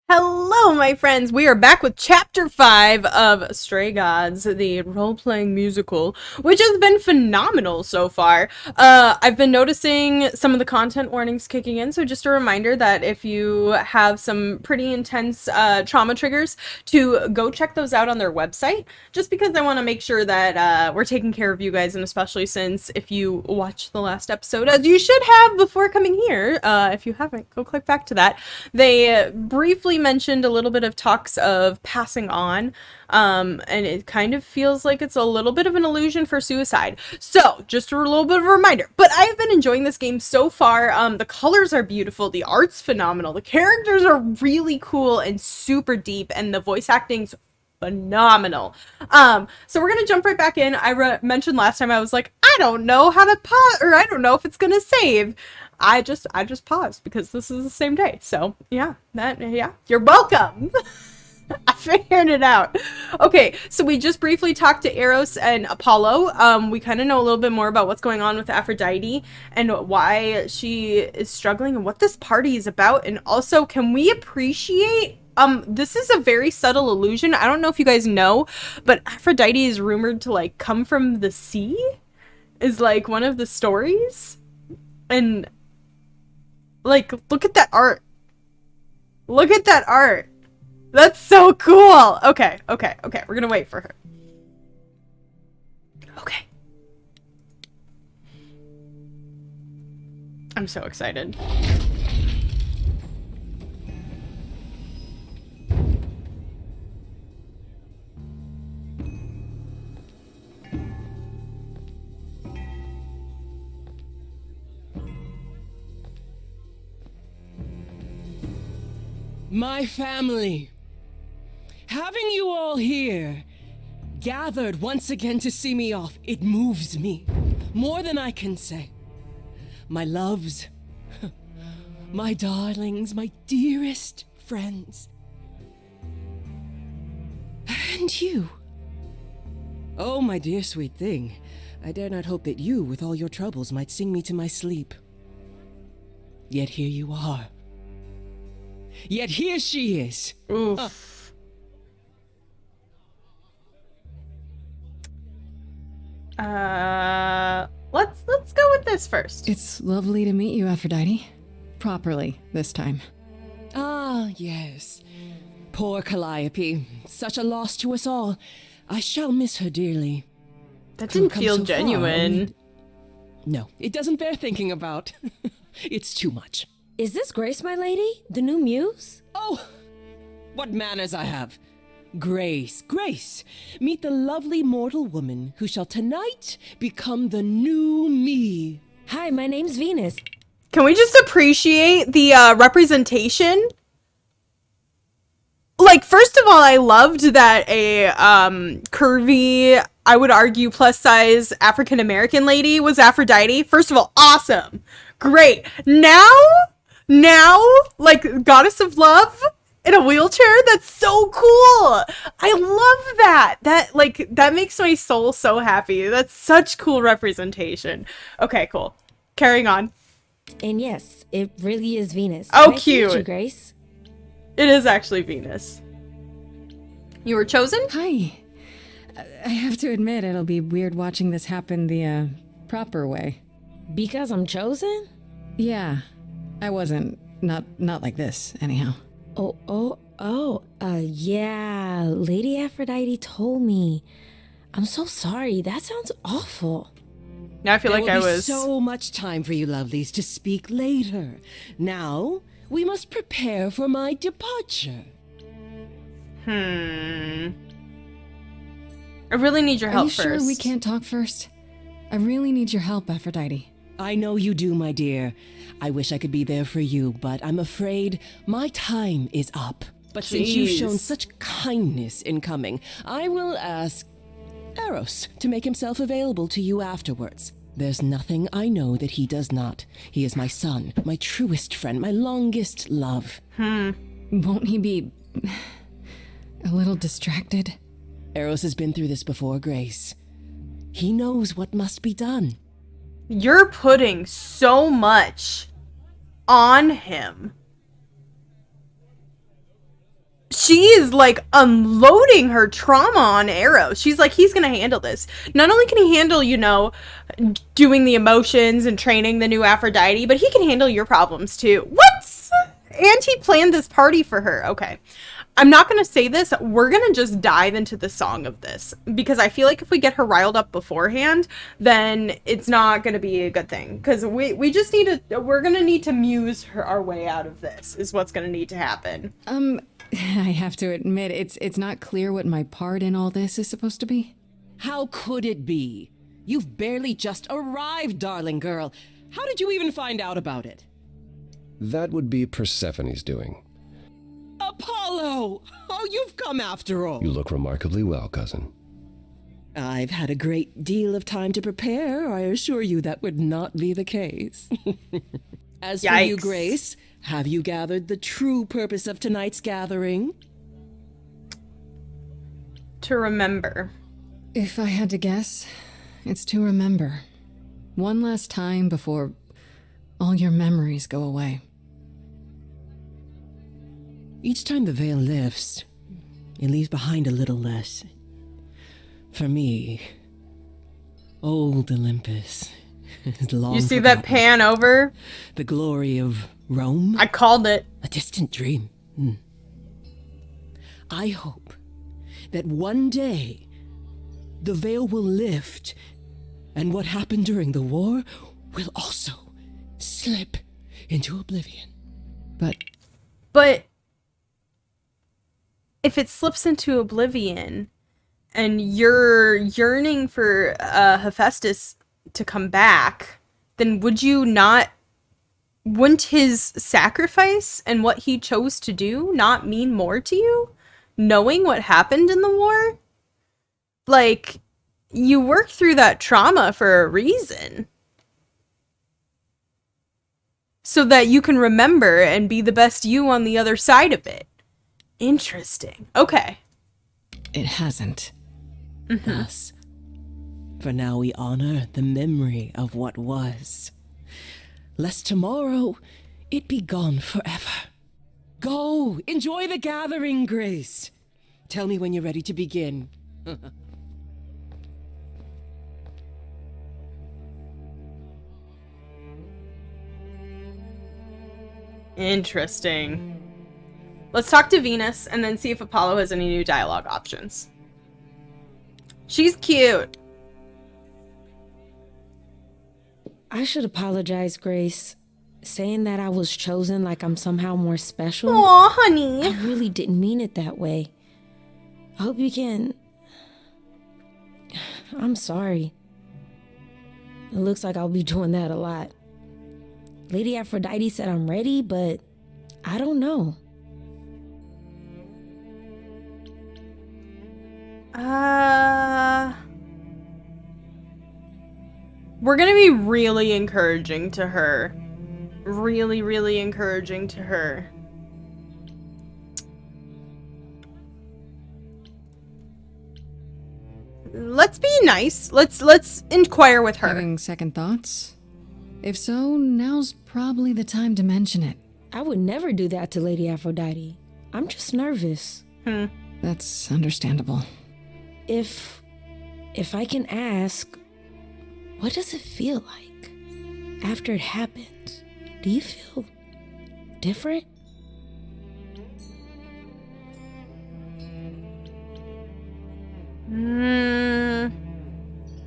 Hello, my friends! We are back with Chapter 5 of Stray Gods, the role-playing musical, which has been phenomenal so far. I've been noticing some of the content warnings kicking in, so just a reminder that if you have some pretty intense trauma triggers, to go check those out on their website, just because I want to make sure that we're taking care of you guys, and especially since if you watched the last episode, as you should have before coming here, if you haven't, go click back to that. They briefly mentioned a little bit of talks of passing on, and it kind of feels like it's a little bit of an illusion for suicide. So, just a little bit of a reminder. But I've been enjoying this game so far. The colors are beautiful, the art's phenomenal, the characters are really cool and super deep, and the voice acting's phenomenal. So we're gonna jump right back in. I mentioned last time I was like, I don't know how to pause, or I don't know if it's gonna save. I just paused because this is the same day. So yeah, you're welcome. I figured it out. Okay, so we just briefly talked to Eros and Apollo. We kind of know a little bit more about what's going on with Aphrodite and why she is struggling and what this party is about. And also, can we appreciate this is a very subtle illusion. I don't know if you guys know, but Aphrodite is rumored to like come from the sea, is like one of the stories. And like, look at that art. Look at that art. That's so cool. Okay. We're gonna wait for her. Okay. I'm so excited. My family. Having you all here, gathered once again to see me off, it moves me. More than I can say. My loves, my darlings, my dearest friends. And you. Oh, my dear sweet thing. I dare not hope that you, with all your troubles, might sing me to my sleep. Yet here you are. Yet here she is. Oof. Let's go with this first. It's lovely to meet you, Aphrodite. Properly, this time. Ah, yes. Poor Calliope. Such a loss to us all. I shall miss her dearly. That To didn't come feel so far, genuine. No, it doesn't bear thinking about. It's too much. Is this Grace, my lady? The new muse? Oh, what manners I have. Grace, Grace, meet the lovely mortal woman who shall tonight become the new me. Hi, my name's Venus. Can we just appreciate the representation? Like, first of all, I loved that a curvy, I would argue plus size African American lady was Aphrodite. First of all, awesome. Great. Now, like, goddess of love in a wheelchair? That's so cool. I love that. That makes my soul so happy. That's such cool representation. Okay, cool. Carrying on. And yes, it really is Venus. Oh, Nice to meet cute. you, Grace. It is actually Venus. You were chosen? Hi. I have to admit, it'll be weird watching this happen the, proper way. Because I'm chosen? Yeah. I wasn't. Not like this, anyhow. Yeah. Lady Aphrodite told me. I'm so sorry. That sounds awful. Now I feel There like will I be was... so much time for you lovelies to speak later. Now, we must prepare for my departure. I really need your Are help you sure first. we can't talk first? I really need your help, Aphrodite. I know you do, my dear. I wish I could be there for you, but I'm afraid my time is up. But since you've shown Jeez. such kindness in coming, I will ask Eros to make himself available to you afterwards. There's nothing I know that he does not. He is my son, my truest friend, my longest love. Won't he be... a little distracted? Eros has been through this before, Grace. He knows what must be done. You're putting so much on him. she is like unloading her trauma on Eros. She's like, he's gonna handle this. Not only can he handle, doing the emotions and training the new Aphrodite, but he can handle your problems too. What? And he planned this party for her. Okay. I'm not going to say this. We're going to just dive into the song of this, because I feel like if we get her riled up beforehand, then it's not going to be a good thing. Because we just need to, we're going to need to muse our way out of this, is what's going to need to happen. I have to admit, it's not clear what my part in all this is supposed to be. How could it be? You've barely just arrived, darling girl. How did you even find out about it? That would be Persephone's doing. Apollo! Oh, you've come after all. You look remarkably well, cousin. I've had a great deal of time to prepare. I assure you that would not be the case. As for you, Grace, have you gathered the true purpose of tonight's gathering? To remember. If I had to guess, it's to remember. One last time before all your memories go away. Each time the veil lifts, it leaves behind a little less. For me, old Olympus is long You see forgotten. that pan over? The glory of Rome? I called it. A distant dream. I hope that one day the veil will lift, and what happened during the war will also slip into oblivion. But if it slips into oblivion and you're yearning for Hephaestus to come back, then wouldn't his sacrifice and what he chose to do not mean more to you? Knowing what happened in the war? Like, you worked through that trauma for a reason. So that you can remember and be the best you on the other side of it. Interesting. Okay. it hasn't. Thus, for now we honor the memory of what was, lest tomorrow it be gone forever. Go, enjoy the gathering, Grace. Tell me when you're ready to begin. Interesting. Let's talk to Venus and then see if Apollo has any new dialogue options. She's cute. I should apologize, Grace. Saying that I was chosen like I'm somehow more special. Aw, honey. I really didn't mean it that way. I hope you can... I'm sorry. It looks like I'll be doing that a lot. Lady Aphrodite said I'm ready, but I don't know. We're gonna be really encouraging to her. Really, really encouraging to her. Let's be nice. Let's inquire with her. Having second thoughts? If so, now's probably the time to mention it. I would never do that to Lady Aphrodite. I'm just nervous. That's understandable. If I can ask, what does it feel like after it happens? Do you feel different?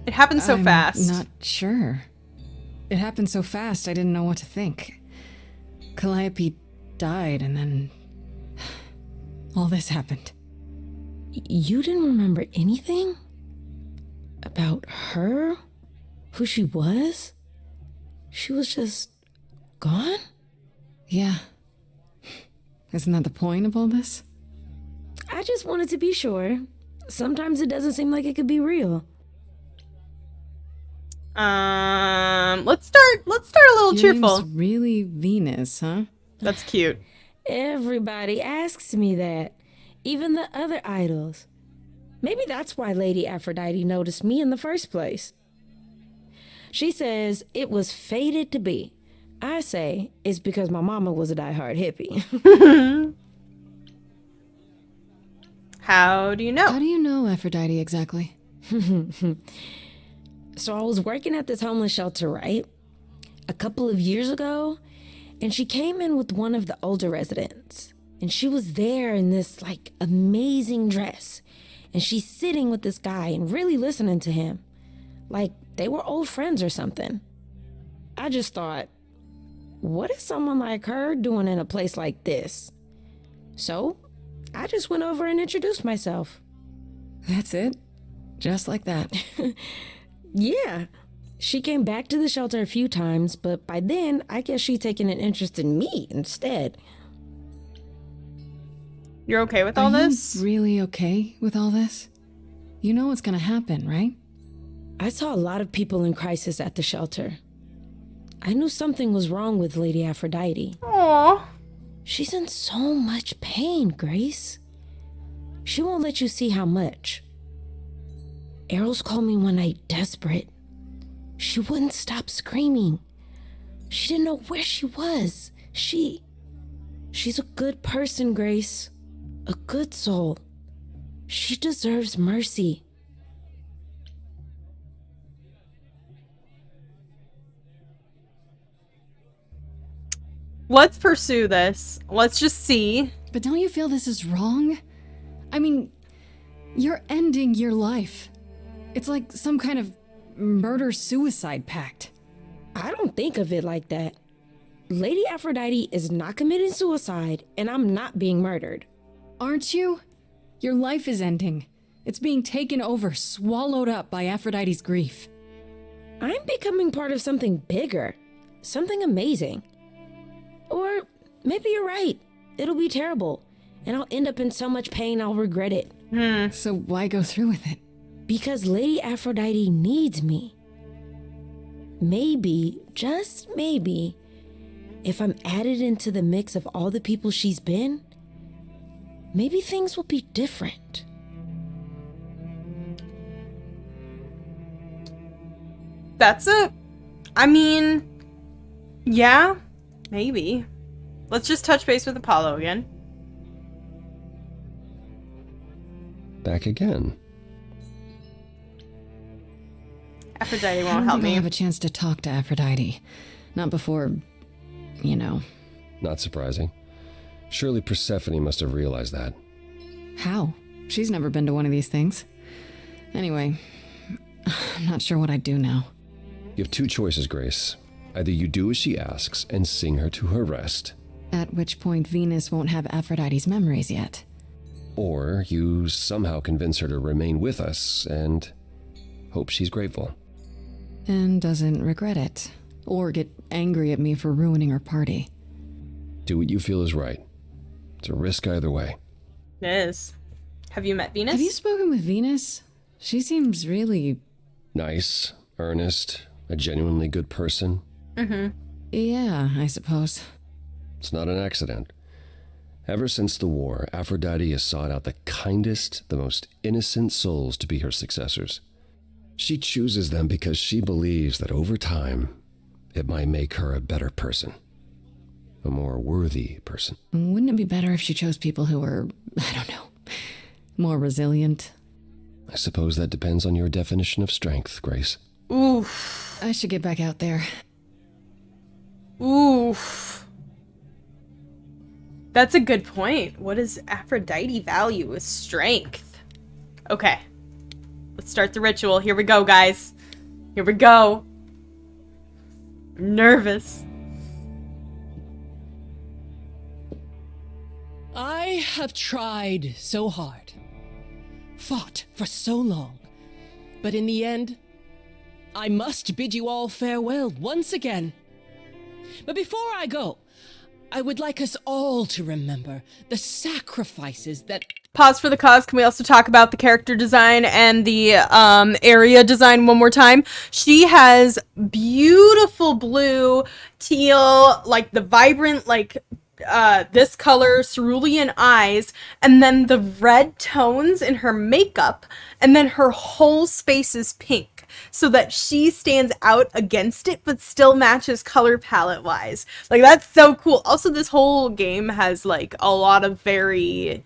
It happened so fast. Not sure. It happened so fast, I didn't know what to think. Calliope died, and then all this happened. You didn't remember anything? About her? Who she was? She was just gone? Yeah. Isn't that the point of all this? I just wanted to be sure. Sometimes it doesn't seem like it could be real. Let's start a little Your cheerful. name's really Venus, huh? That's cute. Everybody asks me that. Even the other idols. Maybe that's why Lady Aphrodite noticed me in the first place. She says it was fated to be. I say it's because my mama was a diehard hippie. How do you know? How do you know Aphrodite exactly? So I was working at this homeless shelter, right? A couple of years ago, and she came in with one of the older residents. And she was there in this like amazing dress. And she's sitting with this guy and really listening to him. Like they were old friends or something. I just thought, what is someone like her doing in a place like this? So I just went over and introduced myself. That's it? Just like that. Yeah. She came back to the shelter a few times, but by then, I guess she'd taken an interest in me instead. You're okay with all Are this? you really okay with all this? You know what's gonna happen, right? I saw a lot of people in crisis at the shelter. I knew something was wrong with Lady Aphrodite. Aww. She's in so much pain, Grace. She won't let you see how much. Eros called me one night desperate. She wouldn't stop screaming. She didn't know where she was. She's a good person, Grace. A good soul. She deserves mercy. Let's pursue this. Let's just see. But don't you feel this is wrong? I mean, you're ending your life. It's like some kind of murder-suicide pact. I don't think of it like that. Lady Aphrodite is not committing suicide, and I'm not being murdered. Aren't you? Your life is ending. It's being taken over, swallowed up by Aphrodite's grief. I'm becoming part of something bigger. Something amazing. Or maybe you're right. It'll be terrible. And I'll end up in so much pain I'll regret it. So why go through with it? Because Lady Aphrodite needs me. Maybe, just maybe, if I'm added into the mix of all the people she's been, maybe things will be different. I mean, yeah, maybe. Let's just touch base with Apollo again. Back again. Aphrodite I won't don't help think me. I'll have a chance to talk to Aphrodite. Not before, you know. Not surprising. Surely Persephone must have realized that. How? She's never been to one of these things. Anyway, I'm not sure what I'd do now. You have two choices, Grace. Either you do as she asks and sing her to her rest, At which point Venus won't have Aphrodite's memories yet. or you somehow convince her to remain with us and hope she's grateful. And doesn't regret it. Or get angry at me for ruining her party. Do what you feel is right. It's a risk either way. It is. Have you met Venus? Have you spoken with Venus? She seems really... Nice, earnest, a genuinely good person. Yeah, I suppose. It's not an accident. Ever since the war, Aphrodite has sought out the kindest, the most innocent souls to be her successors. She chooses them because she believes that over time, it might make her a better person. A more worthy person. Wouldn't it be better if she chose people who were, I don't know, more resilient? I suppose that depends on your definition of strength, Grace. Oof. I should get back out there. Oof. That's a good point. What does Aphrodite value as strength? Okay. Let's start the ritual. Here we go, guys. Here we go. I'm nervous. I have tried so hard, fought for so long, but in the end, I must bid you all farewell once again. But before I go, I would like us all to remember the sacrifices that... Pause for the cause. Can we also talk about the character design and the area design one more time? She has beautiful blue, teal, like the vibrant, like this color cerulean eyes, and then the red tones in her makeup, and then her whole space is pink, so that she stands out against it but still matches color palette wise. Like, that's so cool. Also, this whole game has like a lot of very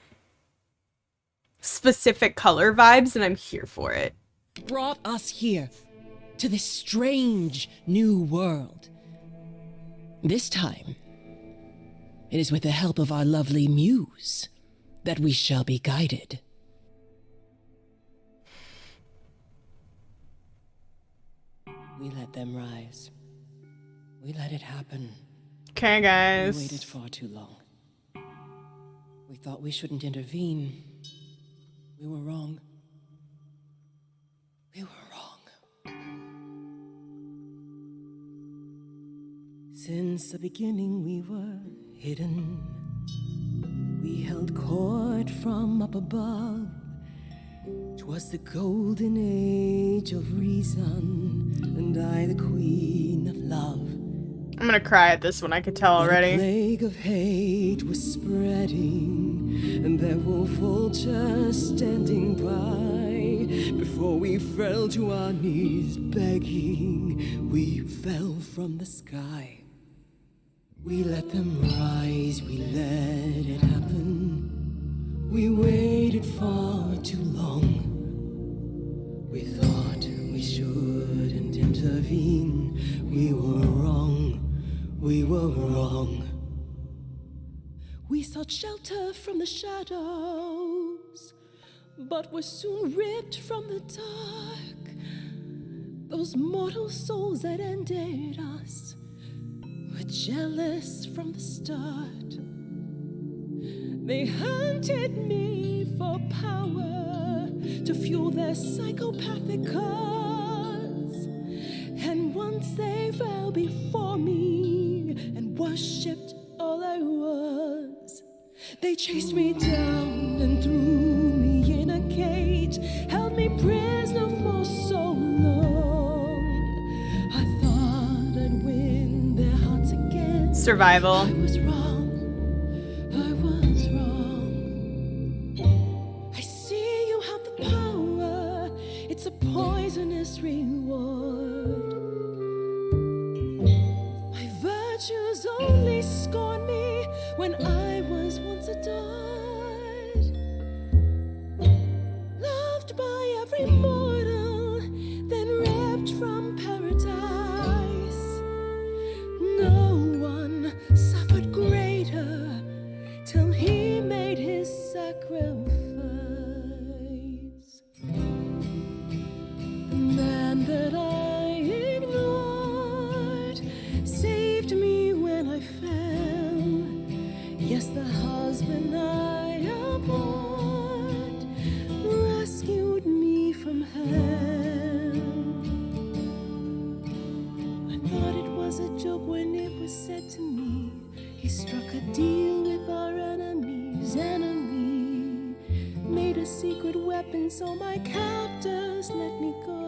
specific color vibes, and I'm here for it. Brought us here to this strange new world. This time, it is with the help of our lovely muse that we shall be guided. We let them rise. We let it happen. Okay, guys. We waited far too long. We thought we shouldn't intervene. We were wrong. We were wrong. Since the beginning we were hidden. We held court from up above. 'Twas the golden age of reason, and I the queen of love. I'm gonna cry at this one, I could tell The already. plague of hate was spreading, and there were vultures standing by. Before we fell to our knees begging, we fell from the sky. We let them rise, we let it happen. We waited far too long. We thought we shouldn't intervene. We were wrong. We were wrong. We sought shelter from the shadows, but were soon ripped from the dark. Those mortal souls that ended us were jealous from the start. They hunted me for power to fuel their psychopathic cause. And once they fell before me and worshipped all I was, they chased me down and threw me in a cage, held me prisoner for so long. I thought I'd win their hearts again. Survival. I was wrong. I was wrong. I see you have the power. It's a poisonous reward. My virtues only scorn me when I was once adored. Loved by every mortal, then ripped from paradise. No one suffered greater till he made his sacrifice. The man that I ignored saved me when I fell. Yes, the husband I abhorred rescued me from hell. I thought it was a joke when it was said to me, he struck a deal with our enemy's enemy, made a secret weapon so my captors let me go.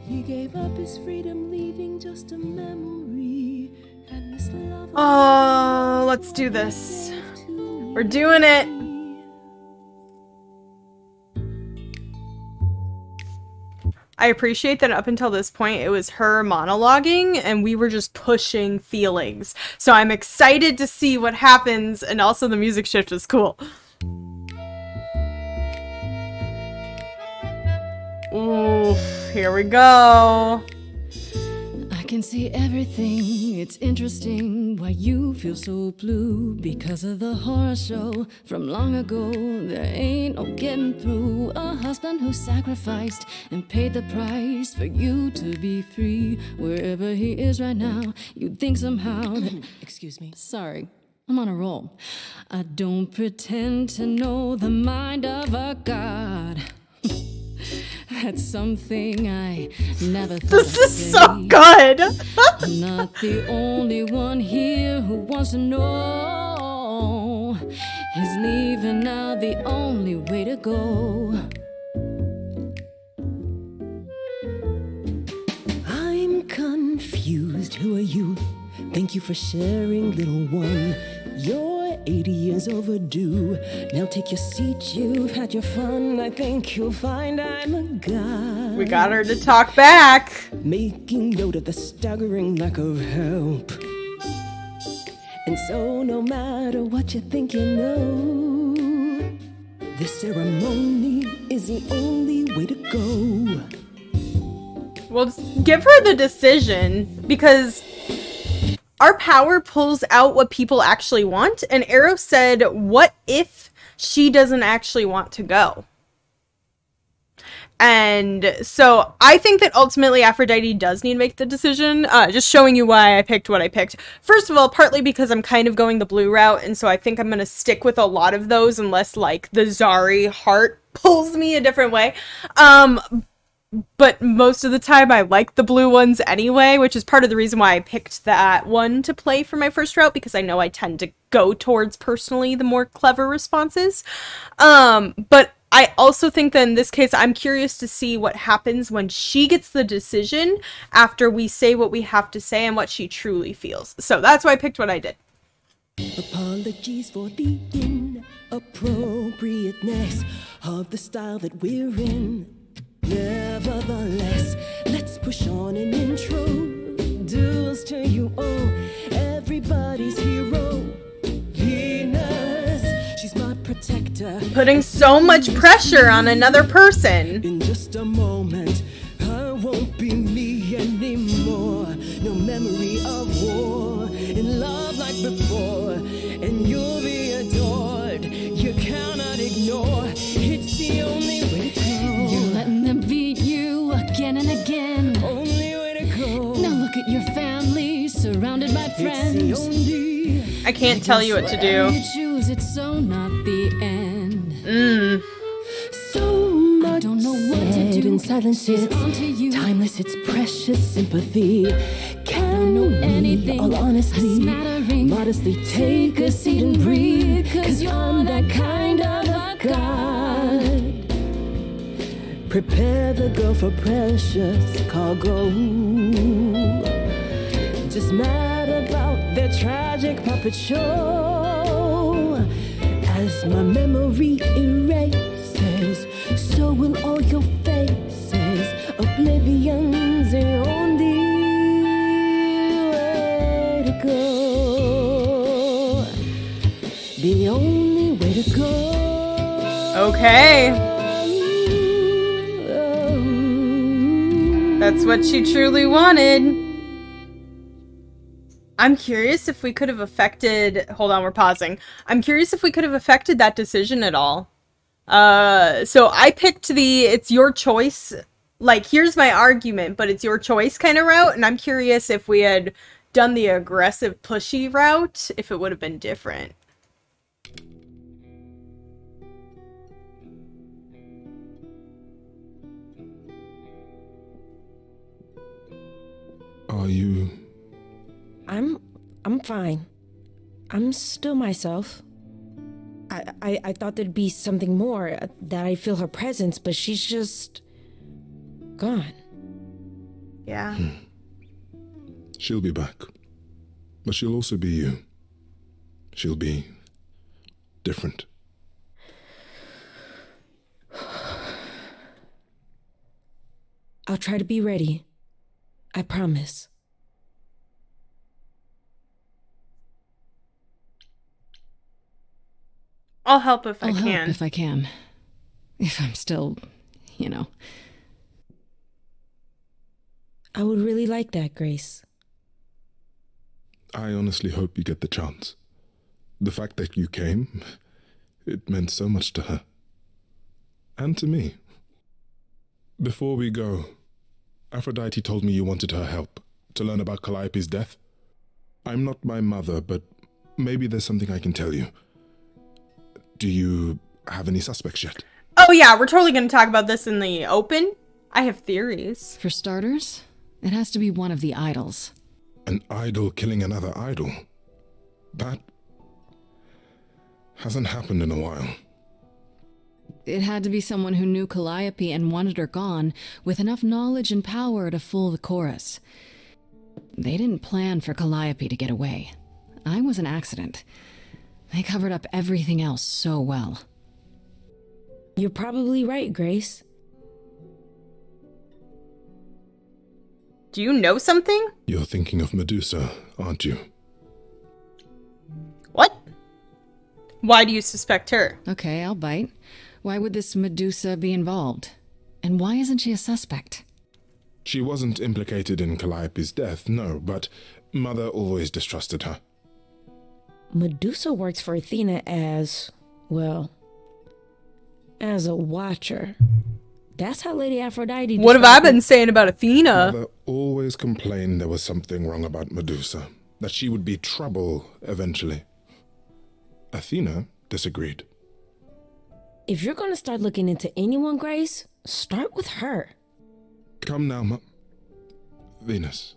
He gave up his freedom, leaving just a memory, and this love. Oh, let's do this. We're doing it. I appreciate that up until this point it was her monologuing and we were just pushing feelings. So I'm excited to see what happens, and also the music shift is cool. Oof, here we go. I can see everything, it's interesting why you feel so blue. Because of the horror show from long ago, there ain't no getting through. A husband who sacrificed and paid the price for you to be free. Wherever he is right now, you'd think somehow that... Excuse me. Sorry, I'm on a roll. I don't pretend to know the mind of a god. That's something I never thought This I'd is so say. good. I'm not the only one here who wants to know. Is leaving now the only way to go? I'm confused. Who are you? Thank you for sharing, little one. You're 80 years overdue. Now take your seat, you've had your fun. I think you'll find I'm a guy. We got her to talk back. Making note of the staggering lack of help. And And so no matter what you think you know, this ceremony is the only way to go. Well, just give her the decision, because our power pulls out what people actually want, and Arrow said, what if she doesn't actually want to go? And so I think that ultimately Aphrodite does need to make the decision. Just showing you why I picked what I picked. First of all, partly because I'm kind of going the blue route, and so I think I'm going to stick with a lot of those unless, like, the Zari heart pulls me a different way. But most of the time I like the blue ones anyway, which is part of the reason why I picked that one to play for my first route, because I know I tend to go towards, personally, the more clever responses. But I also think that in this case, I'm curious to see what happens when she gets the decision after we say what we have to say and what she truly feels. So that's why I picked what I did. Apologies for the inappropriateness of the style that we're in. Nevertheless, let's push on and introduce to you all everybody's hero, Venus. She's my protector. Putting so much pressure on another person. In just a moment, I won't be me anymore. No memory of war, in love like before, and you'll be adored. You cannot ignore. It's the only way to go. You're letting them beat you again and again. Only way to go. Now look at your family, surrounded by friends. It's the only. I can't tell you what to Whatever do. you choose, it's so not the end. So much I don't know what to said do. in silence, It's it's onto you. timeless, it's precious sympathy. Can know we, anything. all honestly, A smattering. modestly take a seat and breathe? 'Cause I'm that kind of a god. Prepare the girl for precious cargo. Just mad about their tragic puppet show. As my memory erases, so will all your faces. Oblivion's the only way to go. The only way to go. Okay. That's what she truly wanted. I'm curious if we could have affected... Hold on, we're pausing. I'm curious if we could have affected that decision at all. So I picked the it's your choice, like, here's my argument, but it's your choice kind of route, and I'm curious if we had done the aggressive, pushy route, if it would have been different. Are you... I'm fine. I'm still myself. I thought there'd be something more, that I feel her presence, but she's just gone. Yeah. She'll be back. But she'll also be you. She'll be... different. I'll try to be ready. I promise. I'll help if I I'll can. help if I can. If I'm still, you know. I would really like that, Grace. I honestly hope you get the chance. The fact that you came, it meant so much to her. And to me. Before we go, Aphrodite told me you wanted her help to learn about Calliope's death. I'm not my mother, but maybe there's something I can tell you. Do you have any suspects yet? Oh yeah, we're totally going to talk about this in the open. I have theories. For starters, it has to be one of the idols. An idol killing another idol? That hasn't happened in a while. It had to be someone who knew Calliope and wanted her gone, with enough knowledge and power to fool the chorus. They didn't plan for Calliope to get away. I was an accident. They covered up everything else so well. You're probably right, Grace. Do you know something? You're thinking of Medusa, aren't you? Why do you suspect her? Okay, I'll bite. Why would this Medusa be involved? And why isn't she a suspect? She wasn't implicated in Calliope's death, no, but Mother always distrusted her. Medusa works for Athena as, well, as a watcher. That's how Lady Aphrodite What have I described been it. saying about Athena? Mother always complained there was something wrong about Medusa, that she would be trouble eventually. Athena disagreed. If you're going to start looking into anyone, Grace, start with her. Come now, Venus.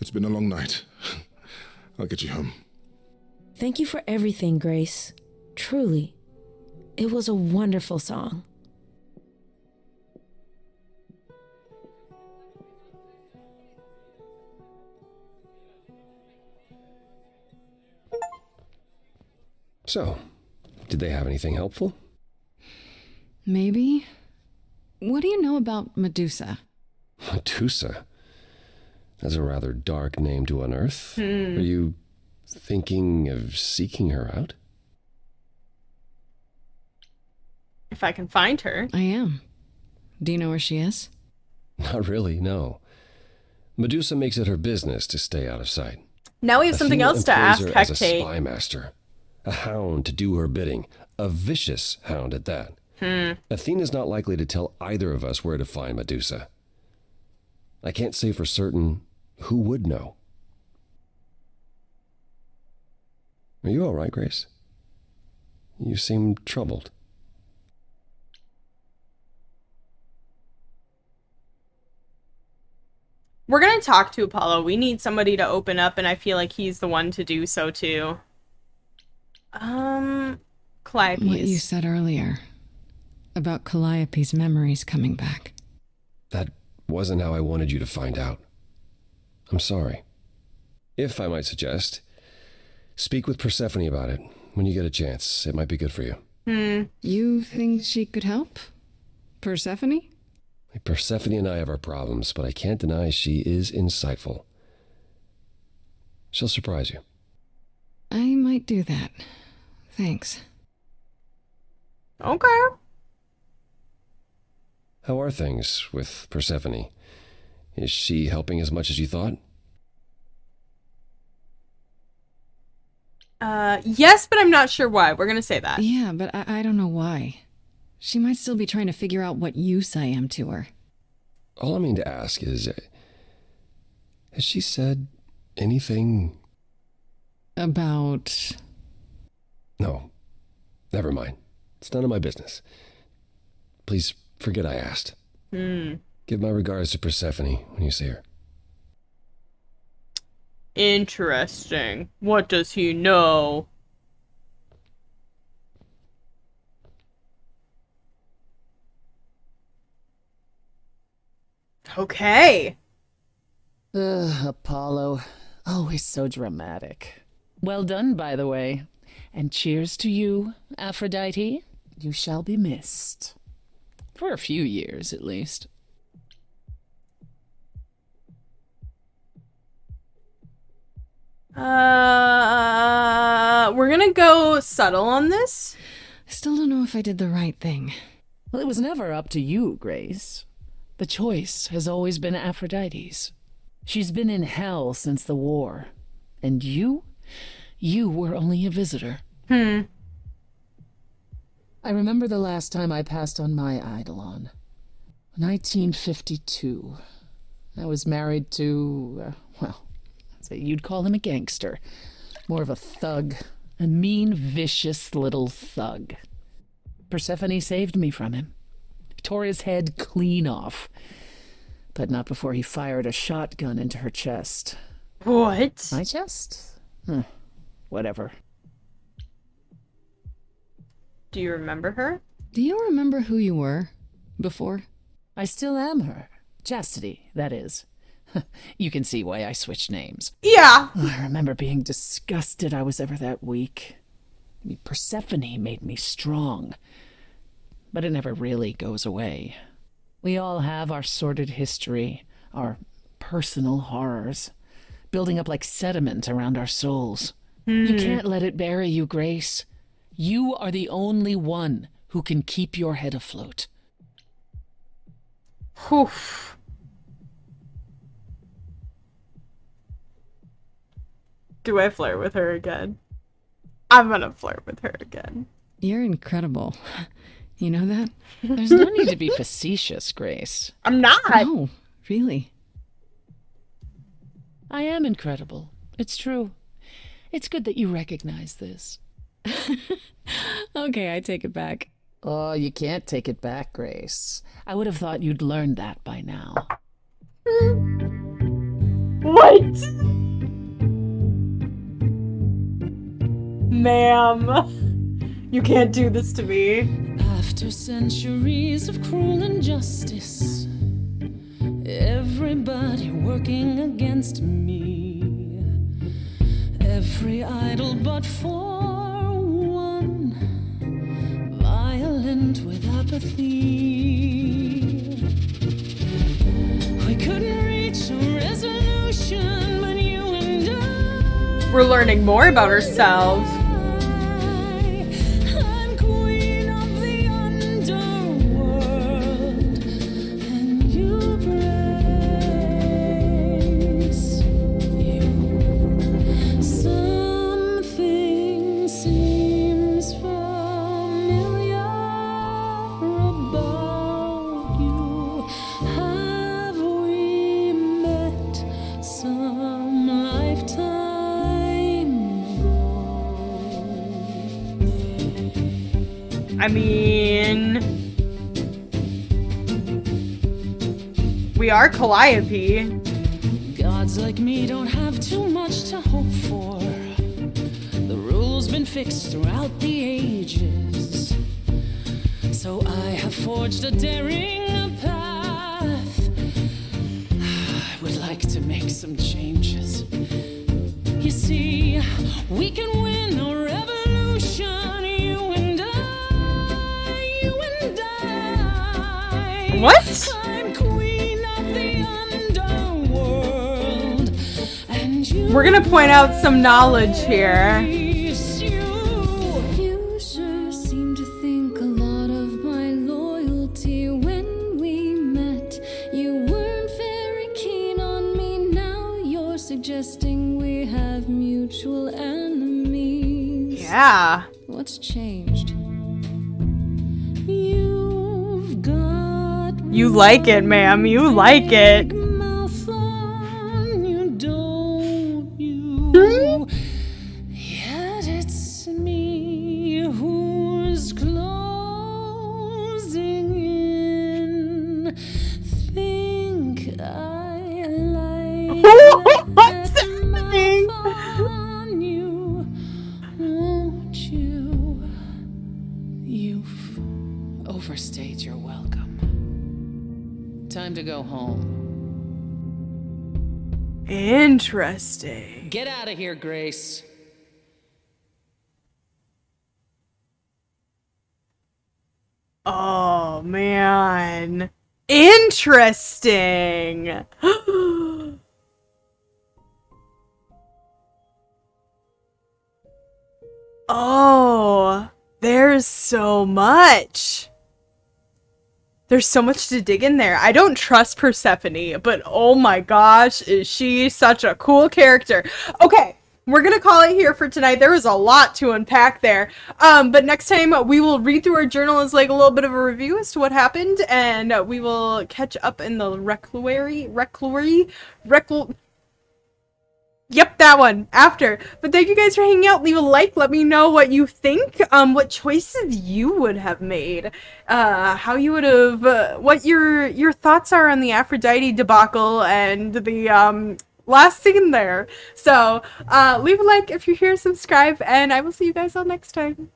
It's been a long night. I'll get you home. Thank you for everything, Grace. Truly. It was a wonderful song. So, did they have anything helpful? Maybe. What do you know about Medusa? Medusa? That's a rather dark name to unearth. Are you thinking of seeking her out? If I can find her. I am. Do you know where she is? Not really, no. Medusa makes it her business to stay out of sight. Now we have something Athena else to employs ask her as a Hecate. spy master, a hound to do her bidding, a vicious hound at that. Athena's not likely to tell either of us where to find Medusa. I can't say for certain who would know. Are you all right, Grace? You seem troubled. We're gonna talk to Apollo. We need somebody to open up, and I feel like he's the one to do so too. Calliope. What you said earlier about Calliope's memories coming back. That wasn't how I wanted you to find out. I'm sorry. If I might suggest, speak with Persephone about it when you get a chance. It might be good for you. You think she could help? Persephone? Persephone and I have our problems, but I can't deny she is insightful. She'll surprise you. I might do that. Thanks. Okay. How are things with Persephone? Is she helping as much as you thought? Yes, but I'm not sure why. We're gonna say that. Yeah, but I don't know why. She might still be trying to figure out what use I am to her. All I mean to ask is, has she said anything? About... No, never mind. It's none of my business. Please forget I asked. Give my regards to Persephone when you see her. Interesting. What does he know? Okay. Ugh, Apollo. Always so dramatic. Well done, by the way. And cheers to you, Aphrodite. You shall be missed. For a few years, at least. We're gonna go subtle on this. I still don't know if I did the right thing. Well, it was never up to you, Grace. The choice has always been Aphrodite's. She's been in hell since the war. And you were only a visitor. I remember the last time I passed on my Eidolon. 1952. I was married to, well, I'd say you'd call him a gangster. More of a thug. A mean, vicious little thug. Persephone saved me from him. Tore his head clean off. But not before he fired a shotgun into her chest. What? My chest? Whatever. Do you remember her? Do you remember who you were before? I still am her. Chastity, that is. You can see why I switched names. Yeah. I remember being disgusted I was ever that weak. Persephone made me strong. But it never really goes away. We all have our sordid history, our personal horrors, building up like sediment around our souls. You can't let it bury you, Grace. You are the only one who can keep your head afloat. Whew. Do I flirt with her again? I'm gonna flirt with her again. You're incredible. You know that? There's no need to be facetious, Grace. I'm not. No, really. I am incredible. It's true. It's good that you recognize this. Okay, I take it back. Oh, you can't take it back, Grace. I would have thought you'd learned that by now. What? Ma'am, you can't do this to me. After centuries of cruel injustice, everybody working against me, every idol but for one, violent with apathy. We couldn't reach a resolution, but you and I. We're learning more about ourselves. I'm queen of the underworld, and you grace you. Something seems familiar about you. Have we met some lifetime ago? I mean, we are Calliope. Gods like me don't have too much to hope for. The rules been fixed throughout the ages, so I have forged a daring path. I would like to make some changes. You see, we can win a revolution, you and I, you and I. What? I'm queen of the underworld, and you We're gonna point out some knowledge here. grace you. You sure seem to think a lot of my loyalty when we met. You weren't very keen on me. Now you're suggesting we have mutual enemies. Yeah. What's changed? You've got You like it, ma'am. You like it. big mouth on you, don't you? Yet it's me who's closing in. Think I like What's that happening? mouth on you, won't you? You've overstayed your welcome. Time to go home. Interesting. Get out of here, Grace. Oh, man. Interesting. Oh, there's so much. There's so much to dig in there. I don't trust Persephone, but oh my gosh, is she such a cool character. Okay, we're gonna call it here for tonight. There was a lot to unpack there. But next time we will read through our journal as like a little bit of a review as to what happened, and we will catch up in the Yep, that one after. But thank you guys for hanging out. Leave a like. Let me know what you think. What choices you would have made. How you would have. What your thoughts are on the Aphrodite debacle and the last scene there. So leave a like if you're here. Subscribe, and I will see you guys all next time.